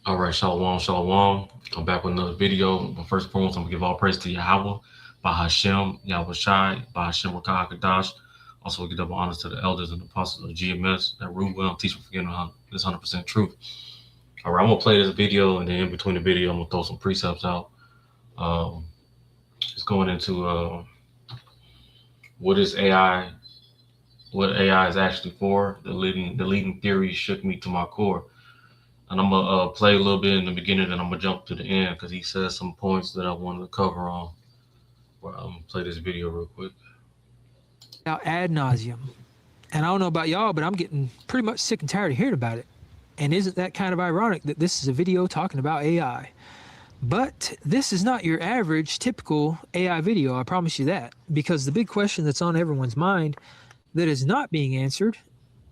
All right, shalom, shalom. I'm back with another video. But first and foremost, I'm gonna give all praise to Yahweh, by Hashem, Yahweh Shai, by Hashem Rakah Kadash. Also, we give double honors to the elders and apostles of GMS that rule well, teach for forgetting this 100% truth. All right, I'm gonna play this video, and then in between the video, I'm gonna throw some precepts out. Um, it's going into what is AI, what AI is actually for. The leading theory shook me to my core. And I'm gonna play a little bit in the beginning, and I'm gonna jump to the end because he says some points that I wanted to cover on. Well, I'm gonna play this video real quick. Out ad nauseum. And I don't know about y'all, but I'm getting pretty much sick and tired of hearing about it. And isn't that kind of ironic that this is a video talking about AI? But this is not your average, typical AI video, I promise you that. Because the big question that's on everyone's mind that is not being answered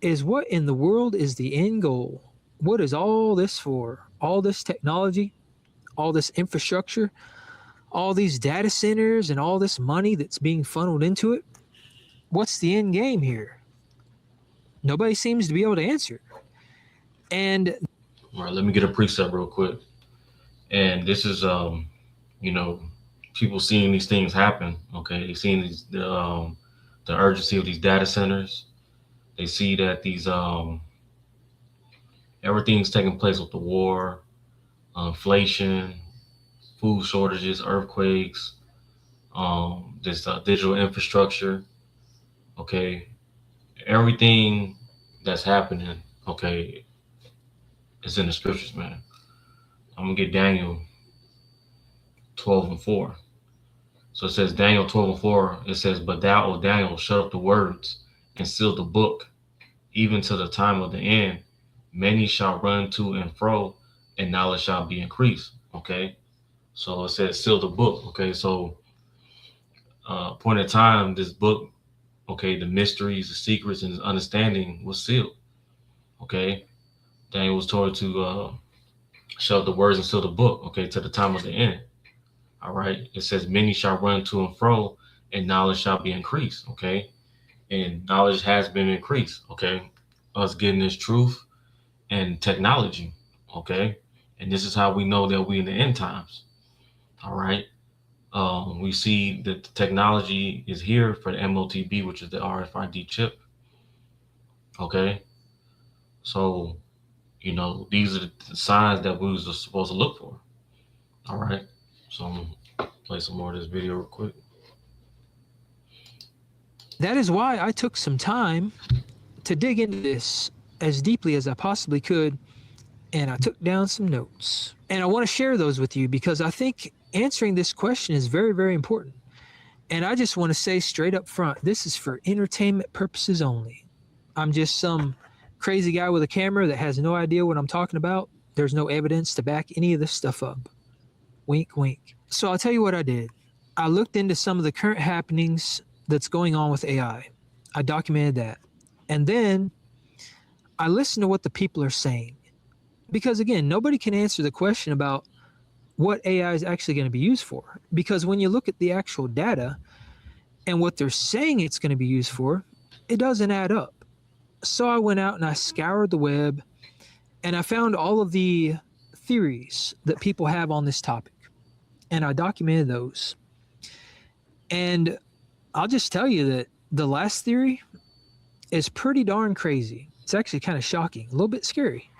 is what in the world is the end goal? What is all this for? All this technology, all this infrastructure, all these data centers, and all this money that's being funneled into it? What's the end game here? Nobody seems to be able to answer. And All right, let me get a precept real quick. And this is, you know, people seeing these things happen. Okay, they seeing the urgency of these data centers. They see that these everything's taking place with the war, inflation, food shortages, earthquakes, this digital infrastructure. Okay, everything that's happening, okay, is in the scriptures, man. I'm gonna get Daniel 12:4. So it says Daniel 12:4. It says, "But thou, O Daniel, shut up the words and seal the book, even to the time of the end. Many shall run to and fro, and knowledge shall be increased." Okay, so it says seal the book. Okay, so point in time, this book, okay, the mysteries, the secrets, and his understanding was sealed. Okay, Daniel was told to shut the words and seal the book. Okay, to the time of the end. All right. It says, "Many shall run to and fro, and knowledge shall be increased." Okay. And knowledge has been increased. Okay. Us getting this truth and technology. Okay. And this is how we know that we in the end times. All right. We see that the technology is here for the MOTB, which is the RFID chip. Okay. So, these are the signs that we was supposed to look for. All right. So I'm gonna play some more of this video real quick. that is why I took some time to dig into this as deeply as I possibly could. And I took down some notes. And I want to share those with you because I think answering this question is very, very important. And I just want to say straight up front, this is for entertainment purposes only. I'm just some crazy guy with a camera that has no idea what I'm talking about. There's no evidence to back any of this stuff up. Wink, wink. So I'll tell you what I did. I looked into some of the current happenings that's going on with AI. I documented that. And then I listened to what the people are saying. Because again, nobody can answer the question about what AI is actually going to be used for. Because when you look at the actual data and what they're saying it's going to be used for, it doesn't add up. So I went out and I scoured the web and I found all of the theories that people have on this topic. And I documented those. And I'll just tell you that the last theory is pretty darn crazy. It's actually kind of shocking, a little bit scary.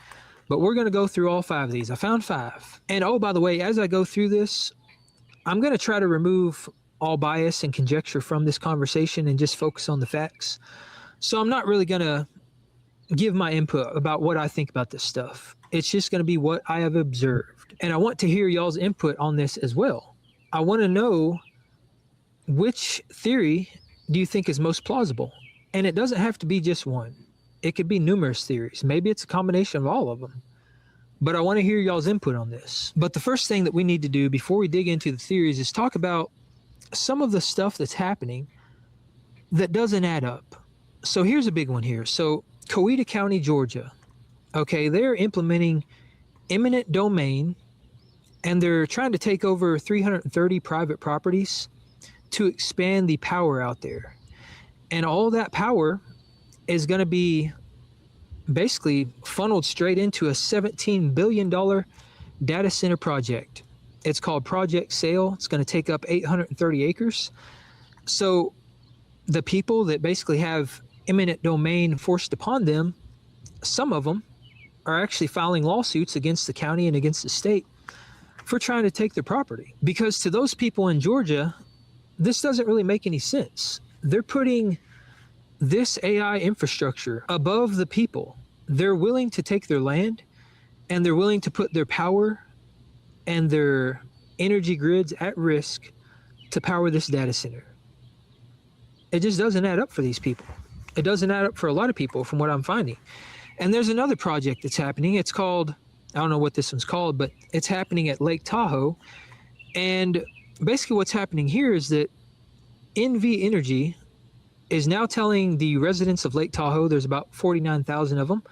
But we're going to go through all 5 of these. I found 5. And oh, by the way, as I go through this, I'm going to try to remove all bias and conjecture from this conversation and just focus on the facts. So I'm not really going to give my input about what I think about this stuff. It's just going to be what I have observed. And I want to hear y'all's input on this as well. I want to know which theory do you think is most plausible? And it doesn't have to be just one. It could be numerous theories. Maybe it's a combination of all of them. But I want to hear y'all's input on this. But the first thing that we need to do before we dig into the theories is talk about some of the stuff that's happening that doesn't add up. So here's a big one here. So Coweta County, Georgia. Okay, they're implementing eminent domain and they're trying to take over 330 private properties to expand the power out there. And all that power is going to be basically funneled straight into a $17 billion data center project. It's called Project Sail. It's going to take up 830 acres. So the people that basically have eminent domain forced upon them, some of them are actually filing lawsuits against the county and against the state for trying to take their property. Because to those people in Georgia, this doesn't really make any sense. They're putting this AI infrastructure above the people. They're willing to take their land, and they're willing to put their power and their energy grids at risk to power this data center. It just doesn't add up for these people. It doesn't add up for a lot of people from what I'm finding. And there's another project that's happening. It's called, I don't know what this one's called, but it's happening at Lake Tahoe. And basically what's happening here is that NV Energy is now telling the residents of Lake Tahoe, there's about 49,000 of them,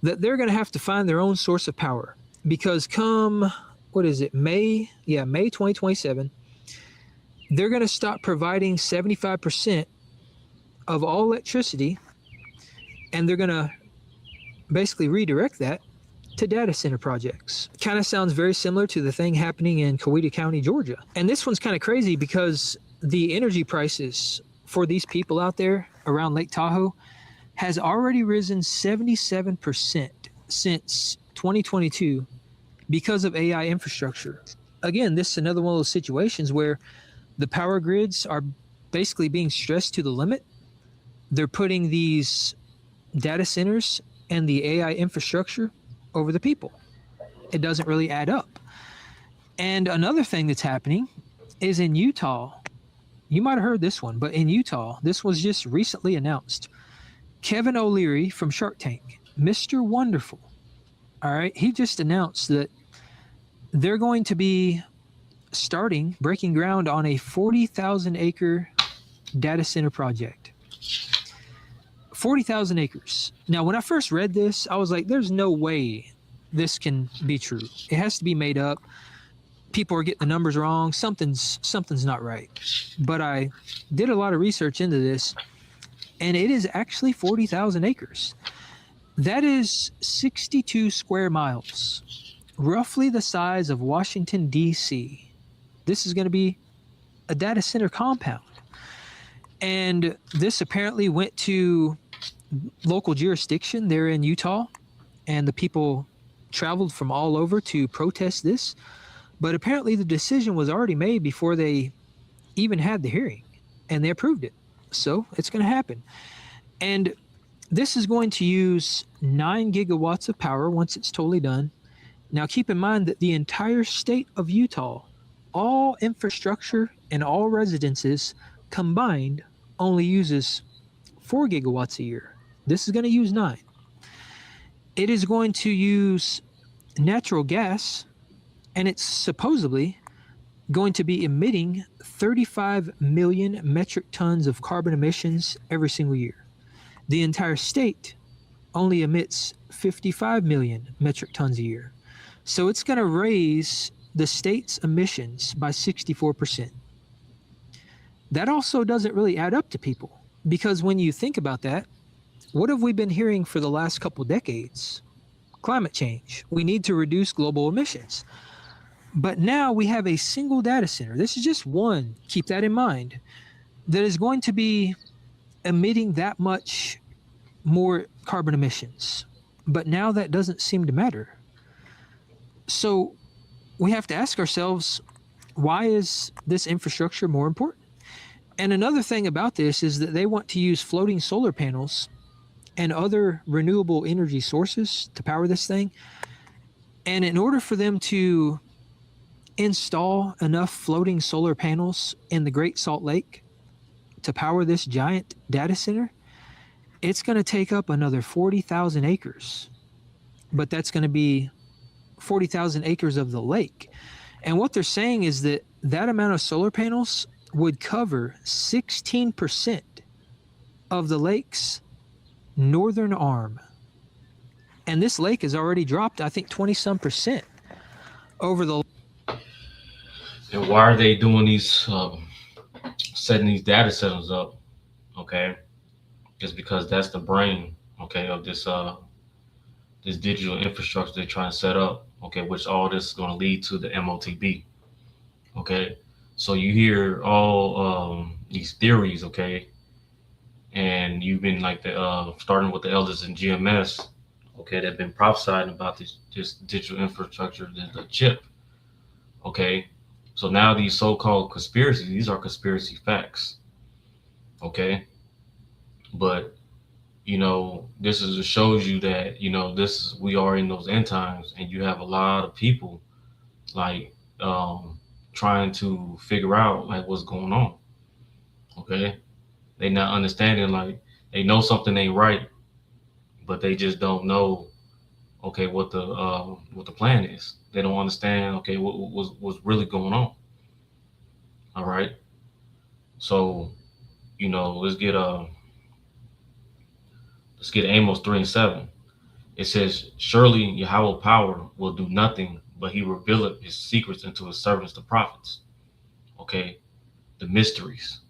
that they're going to have to find their own source of power. Because come, what is it, May 2027, they're going to stop providing 75% of all electricity, and they're going to basically redirect that to data center projects. Kind of sounds very similar to the thing happening in Coweta County, Georgia. And this one's kind of crazy because the energy prices for these people out there around Lake Tahoe has already risen 77% since 2022 because of AI infrastructure. Again, this is another one of those situations where the power grids are basically being stressed to the limit. They're putting these data centers and the AI infrastructure over the people. It doesn't really add up. And another thing that's happening is in Utah. You might have heard this one, but in Utah, this was just recently announced. Kevin O'Leary from Shark Tank, Mr. Wonderful, all right, he just announced that they're going to be breaking ground on a 40,000 acre data center project. 40,000 acres. Now, when I first read this, I was like, there's no way this can be true. It has to be made up. People are getting the numbers wrong. Something's not right. But I did a lot of research into this, and it is actually 40,000 acres. That is 62 square miles, roughly the size of Washington, D.C. This is going to be a data center compound. And this apparently went to local jurisdiction there in Utah, and the people traveled from all over to protest this. But apparently the decision was already made before they even had the hearing, and they approved it. So it's going to happen. And this is going to use 9 gigawatts of power once it's totally done. Now keep in mind that the entire state of Utah, all infrastructure and all residences combined only uses 4 gigawatts a year. This is going to use 9. It is going to use natural gas, and it's supposedly going to be emitting 35 million metric tons of carbon emissions every single year. The entire state only emits 55 million metric tons a year. So it's going to raise the state's emissions by 64%. That also doesn't really add up to people, because when you think about that, what have we been hearing for the last couple decades? Climate change. We need to reduce global emissions. But now we have a single data center. This is just one, keep that in mind, that is going to be emitting that much more carbon emissions. But now that doesn't seem to matter. So we have to ask ourselves, why is this infrastructure more important? And another thing about this is that they want to use floating solar panels and other renewable energy sources to power this thing. And in order for them to install enough floating solar panels in the Great Salt Lake to power this giant data center, it's going to take up another 40,000 acres. But that's going to be 40,000 acres of the lake. And what they're saying is that that amount of solar panels would cover 16% of the lake's northern arm. And this lake has already dropped, I think, 20-some% over the. And why are they doing these, setting these data centers up? Okay, just because that's the brain, okay, of this this digital infrastructure they're trying to set up. Okay, which all this is going to lead to the MOTB. Okay, so you hear all these theories. Okay, and you've been like the starting with the elders in GMS. Okay, they've been prophesying about this digital infrastructure, the chip. Okay, so now these so-called conspiracies, these are conspiracy facts. Okay, but this is just shows you that we are in those end times, and you have a lot of people like trying to figure out like what's going on. Okay, they not understanding, like they know something ain't right, but they just don't know. Okay, what the plan is. They don't understand. Okay, what's really going on. All right, so let's get Amos 3:7. It says, "Surely Yahweh power will do nothing, but He revealeth His secrets unto His servants the prophets." Okay, the mysteries.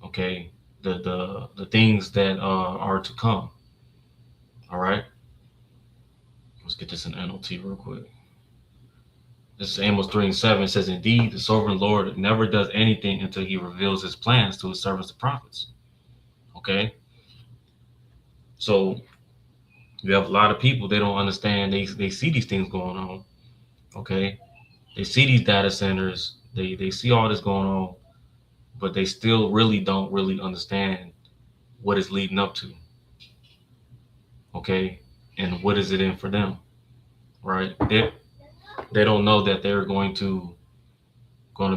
Okay, the things that are to come. All right, let's get this in NLT real quick. This is Amos 3:7. It says, "Indeed, the sovereign Lord never does anything until He reveals His plans to His servants the prophets." Okay, so you have a lot of people, they don't understand. They see these things going on. Okay, they see these data centers. They see all this going on, but they still don't really understand what it's leading up to. Okay, and what is it in for them? Right? They don't know that they're going to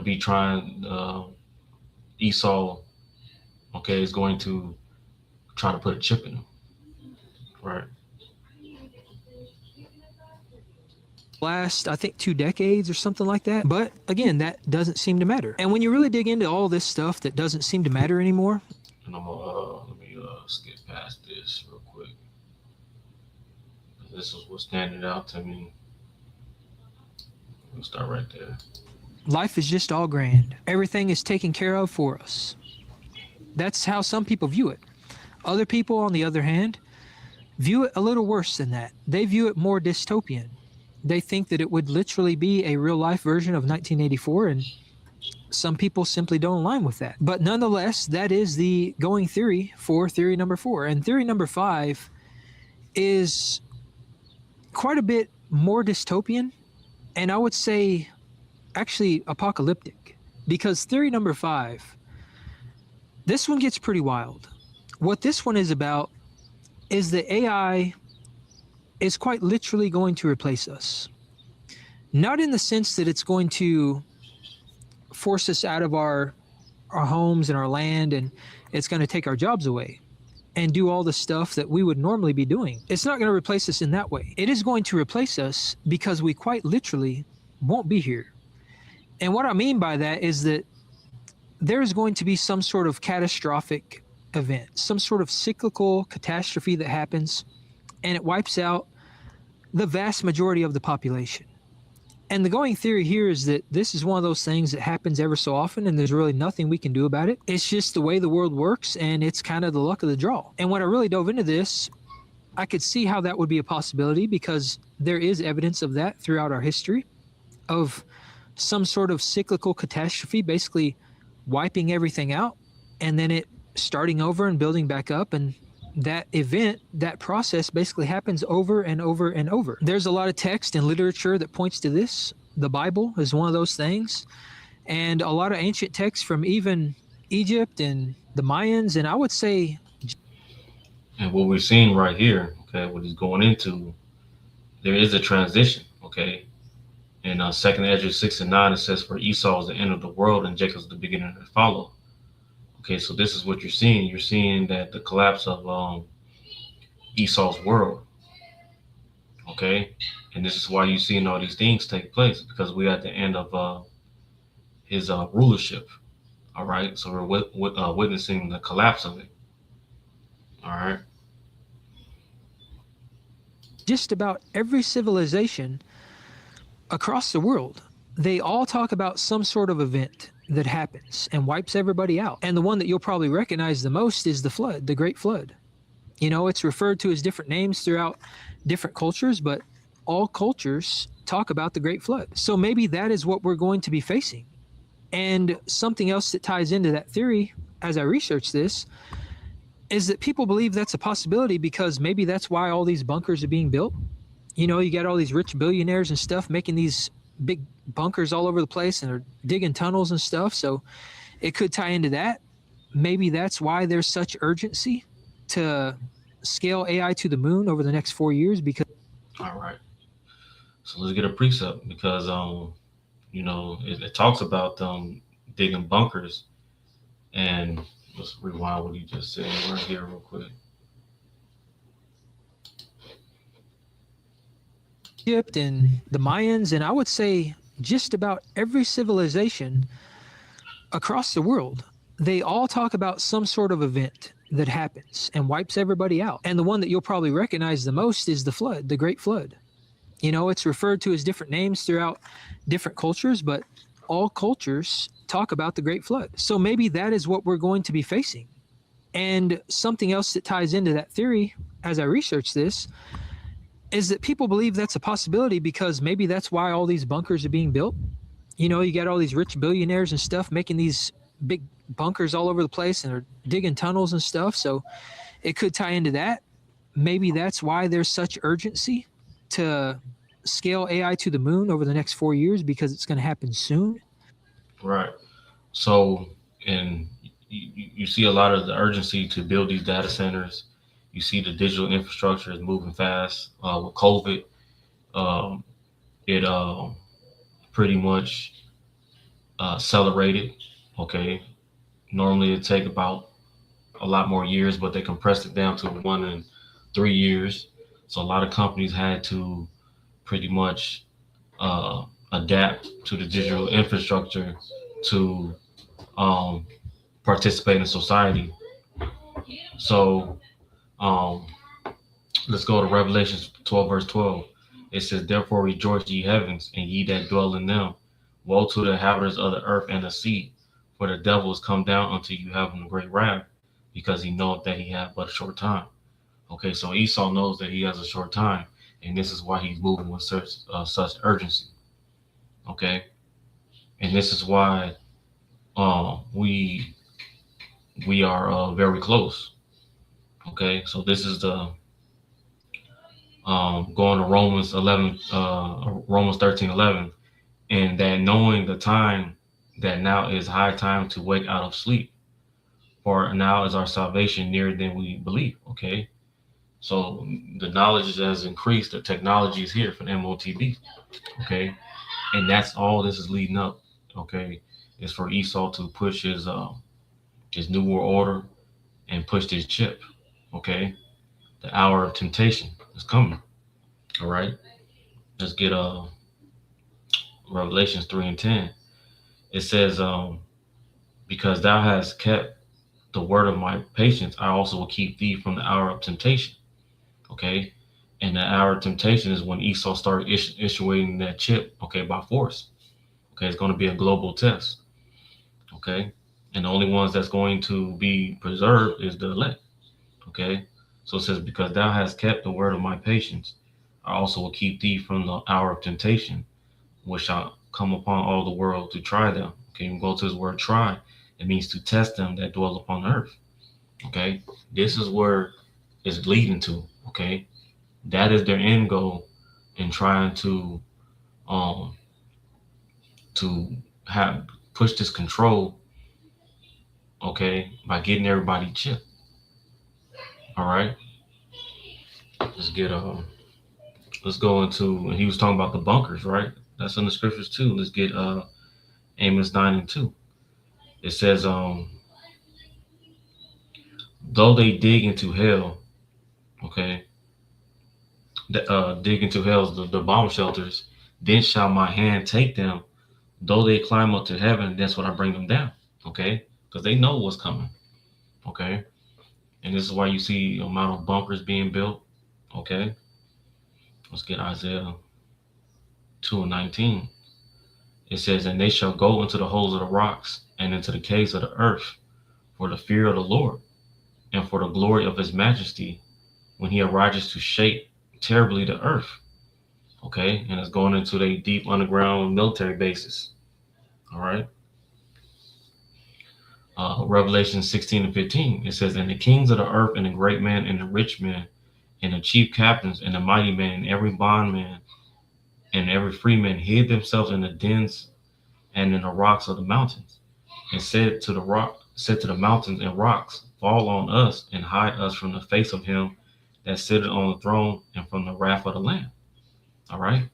be trying. Esau, okay, is going to try to put a chip in them. Right. Last, I think, 2 decades or something like that. But again, that doesn't seem to matter. And when you really dig into all this stuff that doesn't seem to matter anymore. And I'm gonna let me skip past this real quick. This is what's standing out to me. We'll start right there. Life is just all grand. Everything is taken care of for us. That's how some people view it. Other people, on the other hand, view it a little worse than that. They view it more dystopian. They think that it would literally be a real-life version of 1984, and some people simply don't align with that. But nonetheless, that is the going theory for theory number 4. And theory number 5 is quite a bit more dystopian, and I would say actually apocalyptic. Because theory number 5, this one gets pretty wild. What this one is about is that AI is quite literally going to replace us. Not in the sense that it's going to force us out of our homes and our land, and it's going to take our jobs away and do all the stuff that we would normally be doing. It's not going to replace us in that way. It is going to replace us because we quite literally won't be here. And what I mean by that is that there is going to be some sort of catastrophic event, some sort of cyclical catastrophe that happens, and it wipes out the vast majority of the population. And the going theory here is that this is one of those things that happens ever so often, and there's really nothing we can do about it. It's just the way the world works, and it's kind of the luck of the draw. And when I really dove into this, I could see how that would be a possibility, because there is evidence of that throughout our history, of some sort of cyclical catastrophe basically wiping everything out, and then it starting over and building back up. And that event, that process basically happens over and over and over. There's a lot of text and literature that points to this. The Bible is one of those things, and a lot of ancient texts from even Egypt and the Mayans, and I would say. And what we're seeing right here, okay, what he's going into, there is a transition, okay. In 2nd Esdras 6:9, it says, "For Esau is the end of the world, and Jacob is the beginning to follow." Okay, so this is what you're seeing. You're seeing that the collapse of Esau's world. Okay, and this is why you're seeing all these things take place, because we're at the end of his rulership. All right, so we're witnessing the collapse of it. All right. Just about every civilization across the world, they all talk about some sort of event that happens and wipes everybody out. And the one that you'll probably recognize the most is the flood, the Great Flood. You know, it's referred to as different names throughout different cultures, but all cultures talk about the Great Flood. So maybe that is what we're going to be facing. And something else that ties into that theory as I research this is that people believe that's a possibility because maybe that's why all these bunkers are being built. You know, you got all these rich billionaires and stuff making these big bunkers all over the place and they're digging tunnels and stuff. So it could tie into that. Maybe that's why there's such urgency to scale AI to the moon over the next 4 years because All right. So let's get a precept because it talks about digging bunkers, and let's rewind what he just said right here real quick. Egypt and the Mayans, and I would say just about every civilization across the world, they all talk about some sort of event that happens and wipes everybody out. And the one that you'll probably recognize the most is the flood, the Great Flood. You know, it's referred to as different names throughout different cultures, but all cultures talk about the Great Flood. So maybe that is what we're going to be facing. And something else that ties into that theory as I research this is that people believe that's a possibility because maybe that's why all these bunkers are being built. You know, you got all these rich billionaires and stuff making these big bunkers all over the place and they're digging tunnels and stuff. So it could tie into that. Maybe that's why there's such urgency to scale AI to the moon over the next 4 years because it's going to happen soon. Right. So, and you see a lot of the urgency to build these data centers. You see the digital infrastructure is moving fast. With COVID, um, it pretty much accelerated. Okay. Normally it take about a lot more years, but they compressed it down to 1 and 3 years. So a lot of companies had to pretty much adapt to the digital infrastructure to um, participate in society. So um, let's go to Revelation 12, verse 12. It says, "Therefore rejoice, ye heavens, and ye that dwell in them. Woe to the inhabitants of the earth and the sea, for the devil is come down unto you having a great wrath, because he knoweth that he hath but a short time." Okay, so Esau knows that he has a short time, and this is why he's moving with such urgency. Okay, and this is why we are very close. Okay, so this is the going to Romans 13:11, and that knowing the time that now is high time to wake out of sleep, for now is our salvation nearer than we believe. Okay, so the knowledge has increased. The technology is here for the MOTB. Okay, and that's all this is leading up. Okay, is for Esau to push his new world order and push this chip. Okay, the hour of temptation is coming. All right, let's get Revelations 3:10. It says, "Because thou hast kept the word of my patience, I also will keep thee from the hour of temptation." Okay, and the hour of temptation is when Esau started issuing that chip. Okay, by force. Okay, it's going to be a global test. Okay, and the only ones that's going to be preserved is the elect. Okay, so it says, "Because thou hast kept the word of my patience, I also will keep thee from the hour of temptation, which shall come upon all the world to try them." Okay, you go to his word try, it means to test them that dwell upon the earth. Okay, this is where it's leading to. Okay, that is their end goal in trying um to have push this control. Okay, by getting everybody chipped. All right, let's get let's go into, and he was talking about the bunkers, right? That's in the scriptures too. Let's get Amos 9:2. It says, "Though they dig into hell," okay, dig into hell's the bomb shelters, "then shall my hand take them. Though they climb up to heaven, that's what I bring them down." Okay, because they know what's coming. Okay, and this is why you see the amount of bunkers being built. Okay, let's get Isaiah 2:19. It says, "And they shall go into the holes of the rocks and into the caves of the earth for the fear of the Lord and for the glory of his majesty when he arises to shake terribly the earth. Okay, and it's going into the deep underground military bases. All right. Revelation 16 and 15. It says, "And the kings of the earth, and the great men, and the rich men, and the chief captains, and the mighty men, and every bondman, and every freeman hid themselves in the dens and in the rocks of the mountains, and said to the mountains and rocks, Fall on us, and hide us from the face of him that sitteth on the throne, and from the wrath of the Lamb." All right,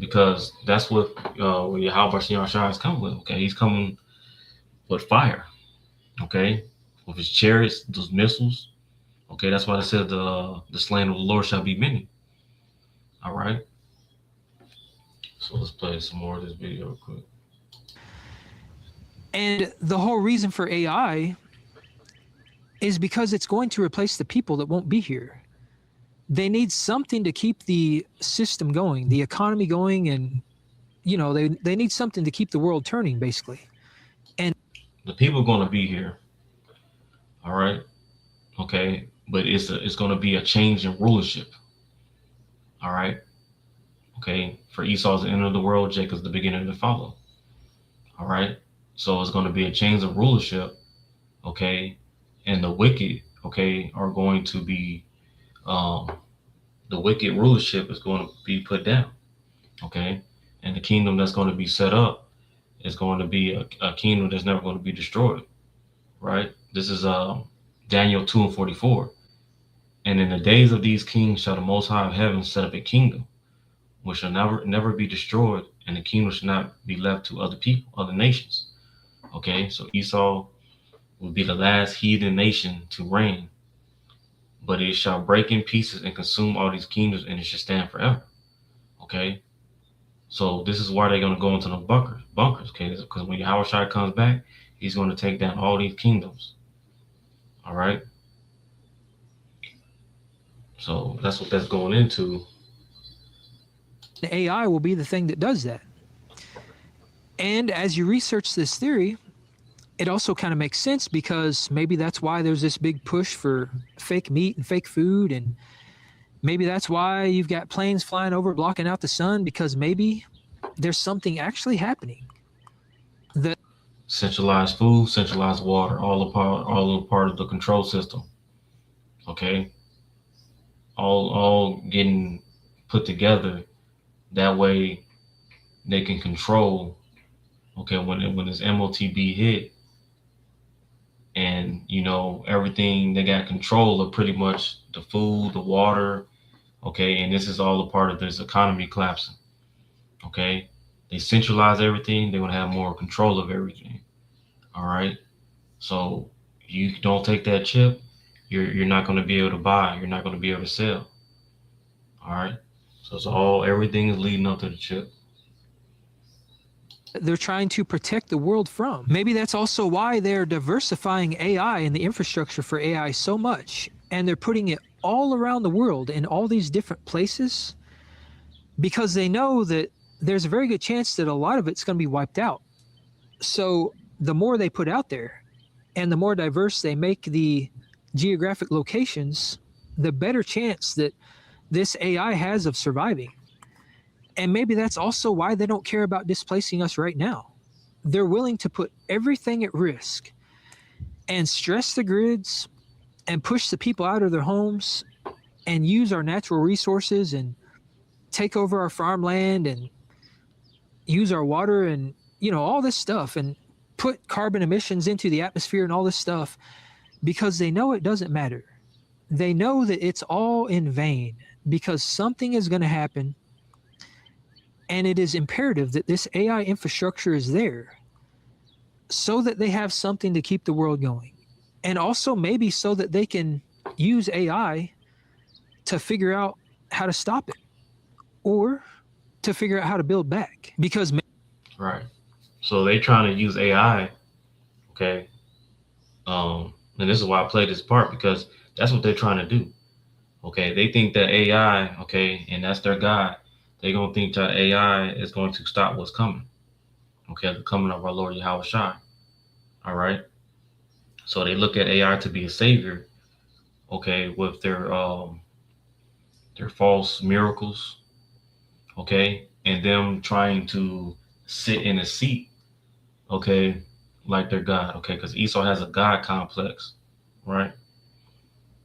because that's what Yahweh Shai is coming with. Okay, he's coming with fire. Okay, with his chariots, those missiles. Okay, that's why it said the slain of the Lord shall be many. All right, so let's play some more of this video real quick. And the whole reason for AI is because it's going to replace the people that won't be here. They need something to keep the system going, the economy going, and they need something to keep the world turning, basically. And the people are going to be here. All right, okay, but it's going to be a change in rulership. All right, okay, for Esau's the end of the world, Jacob's the beginning of the follow. All right, so it's going to be a change of rulership. Okay, and the wicked, okay, are going to be the wicked rulership is going to be put down. Okay, and the kingdom that's going to be set up is going to be a kingdom that's never going to be destroyed. Right, this is Daniel 2 and 44. "And in the days of these kings shall the Most High of heaven set up a kingdom which shall never be destroyed, and the kingdom shall not be left to other people, other nations." Okay, so Esau will be the last heathen nation to reign, but it shall break in pieces and consume all these kingdoms, and it shall stand forever. Okay, so this is why they're going to go into the bunkers. Okay, because when Yahweh Shai comes back, he's going to take down all these kingdoms. All right, so that's what that's going into. the AI will be the thing that does that. And as you research this theory, it also kind of makes sense, because maybe that's why there's this big push for fake meat and fake food, and maybe that's why you've got planes flying over blocking out the sun, because maybe there's something actually happening. The Centralized food, centralized water, all a part of the control system. Okay, all getting put together. That way, they can control. Okay, when this MOTB hit, and everything, they got control of pretty much the food, the water. Okay, and this is all a part of this economy collapsing. Okay, they centralize everything. They're gonna have more control of everything. All right, so you don't take that chip, you're not going to be able to buy. You're not going to be able to sell. All right, so it's everything is leading up to the chip. They're trying to protect the world from. Maybe that's also why they're diversifying AI and the infrastructure for AI so much, and they're putting it all around the world in all these different places, because they know that there's a very good chance that a lot of it's going to be wiped out. So the more they put out there, and the more diverse they make the geographic locations, the better chance that this AI has of surviving. And maybe that's also why they don't care about displacing us right now. They're willing to put everything at risk and stress the grids and push the people out of their homes and use our natural resources and take over our farmland and use our water and, all this stuff, and put carbon emissions into the atmosphere and all this stuff, because they know it doesn't matter. They know that it's all in vain, because something is going to happen. And it is imperative that this AI infrastructure is there so that they have something to keep the world going. And also maybe so that they can use AI to figure out how to stop it, or to figure out how to build back. Because right. So they're trying to use AI. Okay. And this is why I play this part, because that's what they're trying to do. Okay. They think that AI, okay, and that's their God. They're going to think that AI is going to stop what's coming. Okay, the coming of our Lord Yahweh Shai. All right. So they look at AI to be a savior. okay, with their false miracles, okay, and them trying to sit in a seat, okay, like they're God, okay, because Esau has a God complex, right?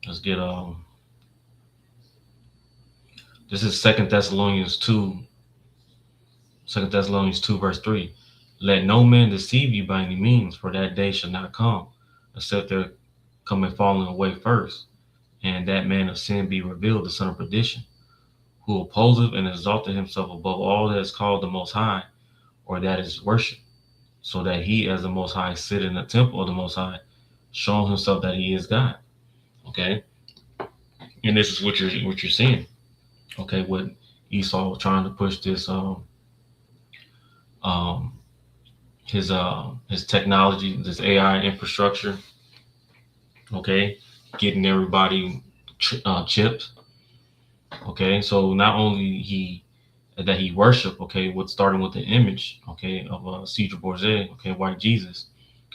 Let's get this is Second Thessalonians 2 verse 3. Let no man deceive you by any means, for that day shall not come, except there come a falling away first, and that man of sin be revealed, the son of perdition, who opposeth and exalteth himself above all that is called the Most High, or that is worshipped, so that he as the Most High sit in the temple of the Most High, showing himself that he is God. Okay, and this is what you're seeing. Okay, with Esau trying to push this um his technology, this AI infrastructure. Okay, getting everybody chips. Okay, so not only he worship, okay, with starting with the image, okay, of Caesar Borgia, okay, white Jesus,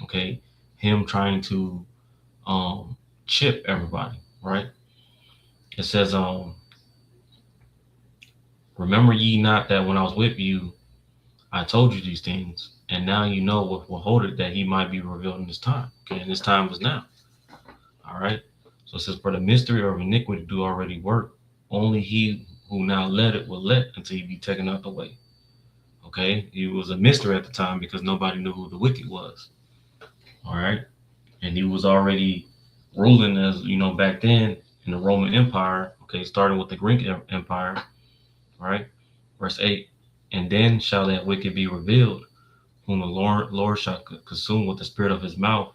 okay, him trying to chip everybody, right? It says, remember ye not that when I was with you, I told you these things, and now you know what will hold it, that he might be revealed in this time. Okay, and this time was now. All right. So it says, for the mystery of iniquity do already work. Only he who now let it will let until he be taken out the way. Okay, it was a mystery at the time because nobody knew who the wicked was. All right, and he was already ruling, as you know, back then in the Roman Empire. Okay, starting with the Greek Empire. Right, verse 8. And then shall that wicked be revealed, whom the Lord shall consume with the spirit of his mouth,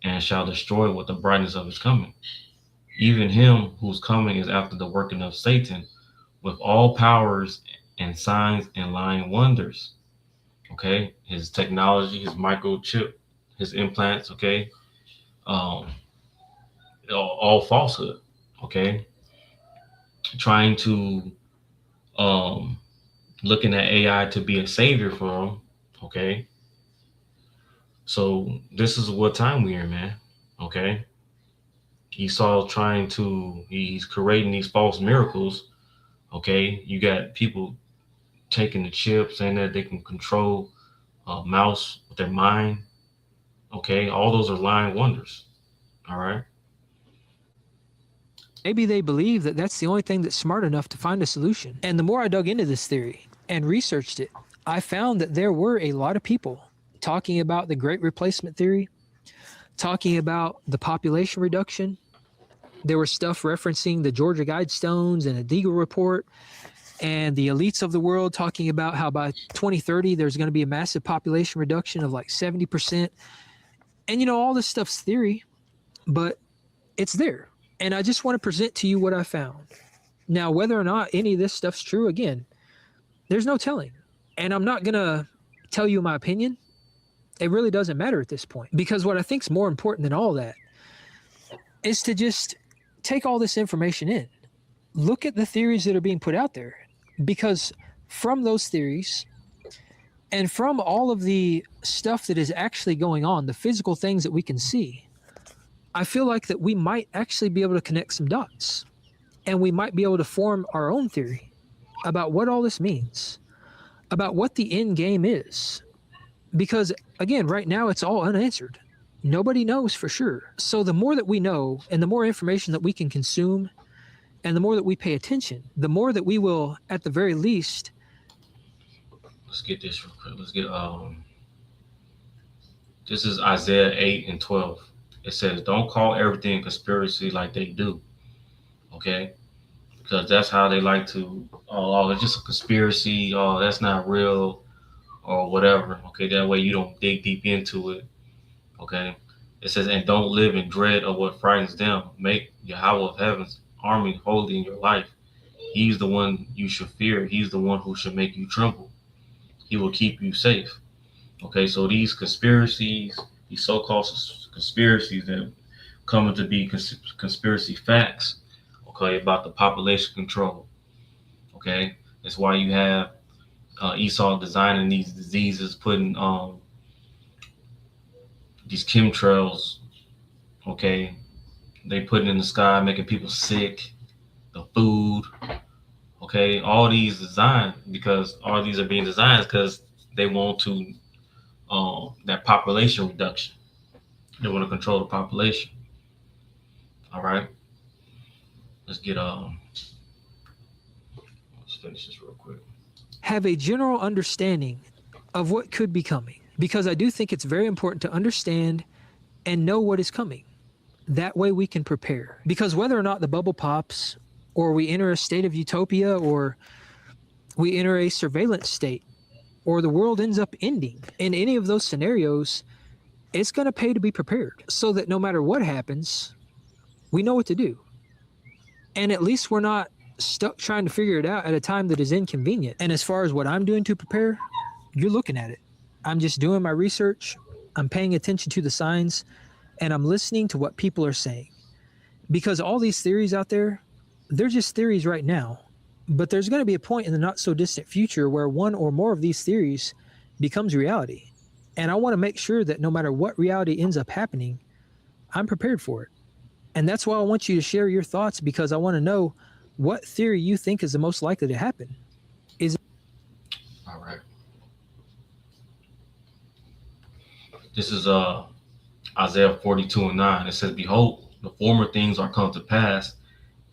and shall destroy with the brightness of his coming. Even him whose coming is after the working of Satan, with all powers and signs and lying wonders. Okay, his technology, his microchip, his implants. Okay, um, all falsehood. Okay, trying to looking at AI to be a savior for him. Okay, so this is what time we're in, man. Okay, Esau trying to he's creating these false miracles. Okay, you got people taking the chip, saying that they can control a mouse with their mind. Okay, all those are lying wonders. All right. Maybe they believe that that's the only thing that's smart enough to find a solution. And the more I dug into this theory and researched it, I found that there were a lot of people talking about the Great Replacement Theory, talking about the population reduction. There was stuff referencing the Georgia Guidestones and a Deagle report, and the elites of the world talking about how by 2030 there's going to be a massive population reduction of like 70%. And you know, all this stuff's theory, but it's there. And I just want to present to you what I found. Now, whether or not any of this stuff's true, again, there's no telling. And I'm not going to tell you my opinion. It really doesn't matter at this point, because what I think is more important than all that is to just take all this information in. Look at the theories that are being put out there, because from those theories and from all of the stuff that is actually going on, the physical things that we can see, I feel like that we might actually be able to connect some dots, and we might be able to form our own theory about what all this means, about what the end game is. Because again, right now it's all unanswered. Nobody knows for sure. So the more that we know and the more information that we can consume and the more that we pay attention, the more that we will, at the very least. Let's get this real quick. Let's get this is Isaiah 8 and 12. It says, don't call everything conspiracy like they do. Okay? Because that's how they like to, oh, it's just a conspiracy, oh, that's not real, or whatever. Okay, that way you don't dig deep into it. Okay? It says, and don't live in dread of what frightens them. Make Yahweh of heaven's army holy in your life. He's the one you should fear. He's the one who should make you tremble. He will keep you safe. Okay, so these conspiracies, these so-called conspiracies that come to be conspiracy facts, okay, about the population control. Okay, that's why you have Esau designing these diseases, putting these chemtrails, okay, they putting in the sky, making people sick, the food, okay, all these designed because all these are being designed because they want to that population reduction. They want to control the population. All right, let's get let's finish this real quick. Have a general understanding of what could be coming, because I do think it's very important to understand and know what is coming. That way we can prepare. Because whether or not the bubble pops, or we enter a state of utopia, or we enter a surveillance state, or the world ends up ending, in any of those scenarios, it's going to pay to be prepared so that no matter what happens, we know what to do. And at least we're not stuck trying to figure it out at a time that is inconvenient. And as far as what I'm doing to prepare, you're looking at it. I'm just doing my research. I'm paying attention to the signs, and I'm listening to what people are saying. Because all these theories out there, they're just theories right now. But there's going to be a point in the not so distant future where one or more of these theories becomes reality. And I want to make sure that no matter what reality ends up happening, I'm prepared for it. And that's why I want you to share your thoughts, because I want to know what theory you think is the most likely to happen. All right. This is Isaiah 42:9. It says, "Behold, the former things are come to pass,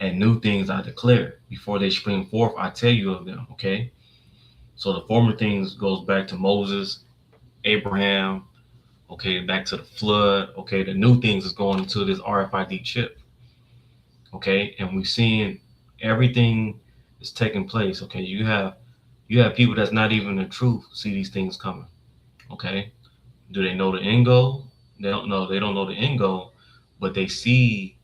and new things I declare. Before they spring forth, I tell you of them." Okay. So the former things goes back to Moses, Abraham, okay, back to the flood. Okay, the new things is going into this RFID chip. Okay, and we're seeing everything is taking place. Okay, you have people that's not even the truth see these things coming. Okay, do they know the end goal? They don't know. They don't know the end goal, but they see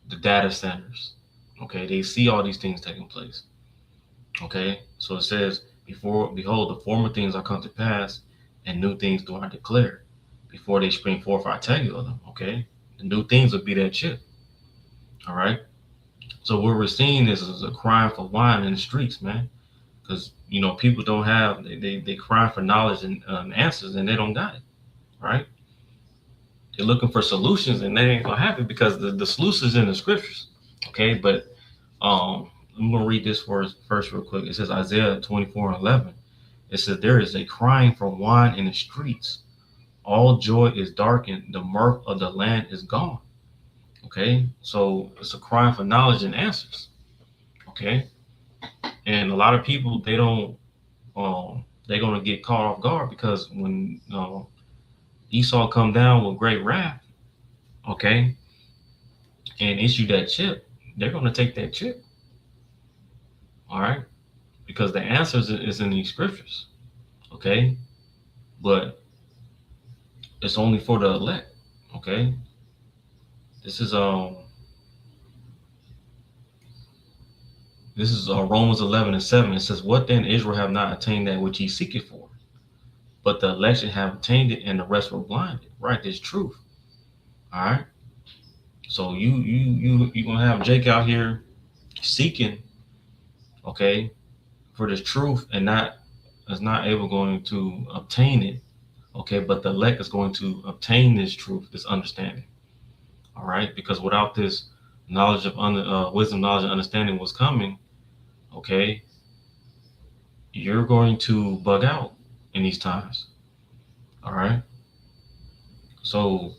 the data centers. Okay, they see all these things taking place. Okay, so it says, behold, the former things are come to pass, and new things do I declare. Before they spring forth, I tell you of them. Okay, the new things will be that chip. All right. So what we're seeing is a crime for wine in the streets, man. Because people don't have they cry for knowledge and answers, and they don't got it. Right? They're looking for solutions, and they ain't gonna have it because the solutions in the scriptures. Okay, but I'm gonna read this first real quick. It says Isaiah 24:11. It says, "There is a crying for wine in the streets. All joy is darkened. The mirth of the land is gone." Okay, so it's a cry for knowledge and answers. Okay, and a lot of people they're gonna get caught off guard because when Esau come down with great wrath, okay, and issue that chip, they're gonna take that chip. All right, because the answers is in these scriptures. Okay, but it's only for the elect. Okay, this is Romans 11:7. It says, "What then? Israel have not attained that which he seeketh for, but the election have attained it, and the rest were blinded." Right, there's truth. All right. So you gonna have Jake out here seeking, okay, for this truth, and is not able going to obtain it. Okay, but the elect is going to obtain this truth, this understanding. All right, because without this knowledge of wisdom, knowledge, and understanding was coming, okay, you're going to bug out in these times. All right, so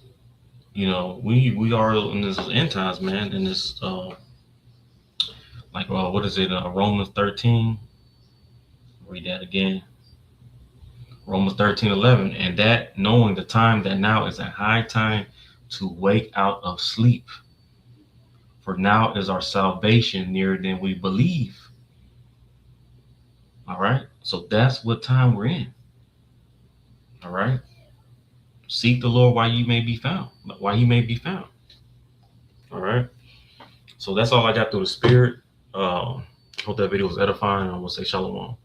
we are in this end times, man. In this what is it? Romans 13. Read that again. Romans 13:11, and that knowing the time that now is a high time to wake out of sleep. For now is our salvation nearer than we believe. All right. So that's what time we're in. All right. Seek the Lord while you may be found. While he may be found. All right. So that's all I got through the spirit. Hope that video was edifying. I will say shalom.